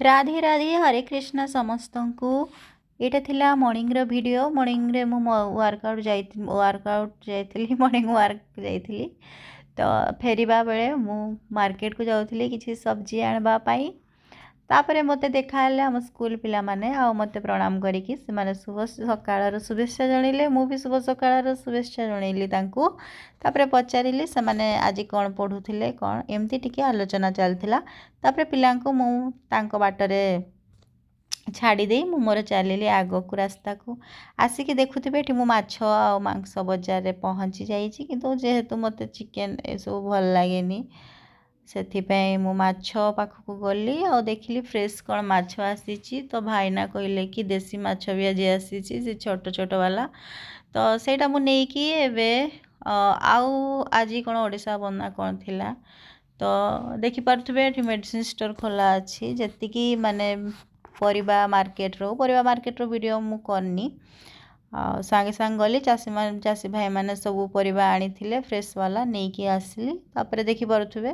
राधे राधे हरे कृष्णा समस्त को। यहाँ थिला मॉर्निंग रो वीडियो। मॉर्निंग रे मु वर्कआउट जाइली मॉर्निंग वर्क जाइली। तो फेरिबा बेले मु मार्केट को जाउथली किछि सब्जी आनबा पाई। तापरे मते देखाले हम स्कूल पिला माने आ मते प्रणाम करिकि से माने शुभ सकाळर शुभेच्छा जणैले। मु भी शुभ सकाळर शुभेच्छा जणैली तांकू। तापरे पचारिली से माने आज कोन पढुथिले कोन एमती टिके आलोचना चलथिला। तापरे पिलांको मु तांको बाटरे छाड़ी दे मु मोर चलिली आगकू रास्ता को। आसिकी देखुथिबे एठी मु माछ आ मांस बजार रे पहुंची जाईची किंतु जेहेतु मते चिकेन ए सब भल लागेनी ସେଥିପାଇଁ ମୁଁ ମାଛ ପାଖକୁ ଗଲି ଆଉ ଦେଖିଲି ଫ୍ରେଶ୍ କ'ଣ ମାଛ ଆସିଛି। ତ ଭାଇନା କହିଲେ କି ଦେଶୀ ମାଛ ବି ଆଜି ଆସିଛି ସେ ଛୋଟ ଛୋଟ ବାଲା। ତ ସେଇଟା ମୁଁ ନେଇକି ଏବେ ଆଉ ଆଜି କ'ଣ ଓଡ଼ିଶା ବନା କ'ଣ ଥିଲା। ତ ଦେଖିପାରୁଥିବେ ଏଠି ମେଡ଼ିସିନ ଷ୍ଟୋର ଖୋଲା ଅଛି। ଯେତିକି ମାନେ ପରିବା ମାର୍କେଟର ଭିଡ଼ିଓ ମୁଁ କରିନି। ସାଙ୍ଗେ ସାଙ୍ଗେ ଗଲି ଚାଷୀ ଭାଇମାନେ ସବୁ ପରିବା ଆଣିଥିଲେ ଫ୍ରେଶ୍ ବାଲା ନେଇକି ଆସିଲି। ତାପରେ ଦେଖିପାରୁଥିବେ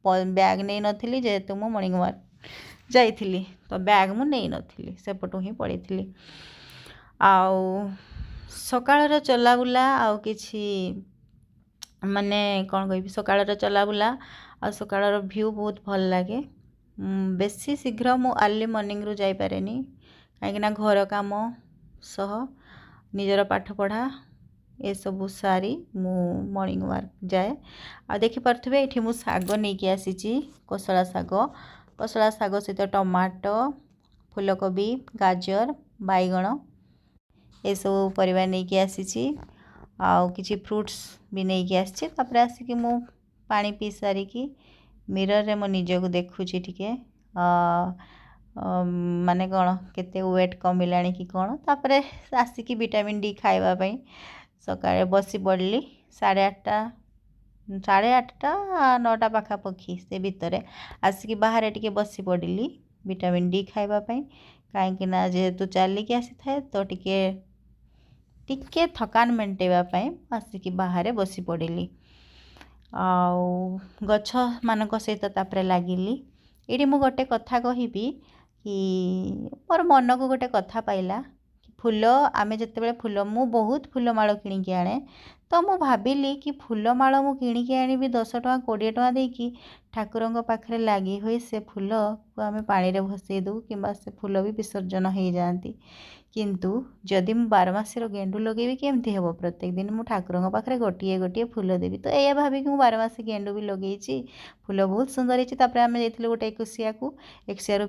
ବ୍ୟାଗ୍ ନେଇ ନଥିଲି ଯେହେତୁ ମୁଁ ମର୍ଣ୍ଣିଂ ୱାକ୍ ଯାଇଥିଲି। ତ ବ୍ୟାଗ୍ ମୁଁ ନେଇ ନଥିଲି ସେପଟୁ ହିଁ ପଳେଇଥିଲି। ଆଉ ସକାଳର ଚଲାବୁଲା ଆଉ କିଛି ମାନେ କ'ଣ କହିବି ସକାଳର ଚଲାବୁଲା ଆଉ ସକାଳର ଭ୍ୟୁ ବହୁତ ଭଲ ଲାଗେ। ବେଶୀ ଶୀଘ୍ର ମୁଁ ଆର୍ଲି ମର୍ଣ୍ଣିଂରୁ ଯାଇପାରେନି କାହିଁକିନା ଘର କାମ ସହ ନିଜର ପାଠପଢ଼ା एसबू सारी मु मॉर्निंग वर्क जाए। आ देखिपे ये मु शाग नहीं आसी कोसला शाग सहित टमाटो फूलकोबी गाजर बैगण ये सब परिवा नहीं आसी आउ किछि फ्रूट्स भी नहीं आसी। आसिक मु पानी पी सारिकी मिरर रे मो निज को देखुची टिके माने कौन केते वेट कमिला कि कौन। तापर आसिकी विटामिन डी खाइबापी सकाळे बसी पड़ली 8:30 9टा पाखापाखि से भितर आसिकी बाहर टिके बसी पड़ली विटामिन डी खाइबापी कहीं जेहेतु चलिकी आसी थाए तो टिके थकान मेंटेवाई आसिकी बाहर बसी पड़ली आउ गछ मानक सहित तापरे लागिली। ये मु गोटे कथा कहबी कि मोर मन को गोटे कथा पाइला फूल आमे जिते फूल मु बहुत फूलमाल किणिकी आने। तो मु भाविली कि फूलमाल मु किणिकी आनी 10 टଙ୍କା 20 टଙ୍କା देकी ठाकुरंक पाखरे लागी होई से फूल को आमे पानी रे भसई दू किंबा से फूल भी विसर्जन हो जाती। किंतु जदि मु 12 मासर गेंडू लगेबी केमती हेबो प्रत्येक दिन मु ठाकुरंक पाखरे गोटिए गोटिए फूल देवी। तो एया भाभी कि मु 12 मास गेंडू भी लगेची फूल बहुत सुंदर होती। तापर आमे जाइथिलु गोटे 21 को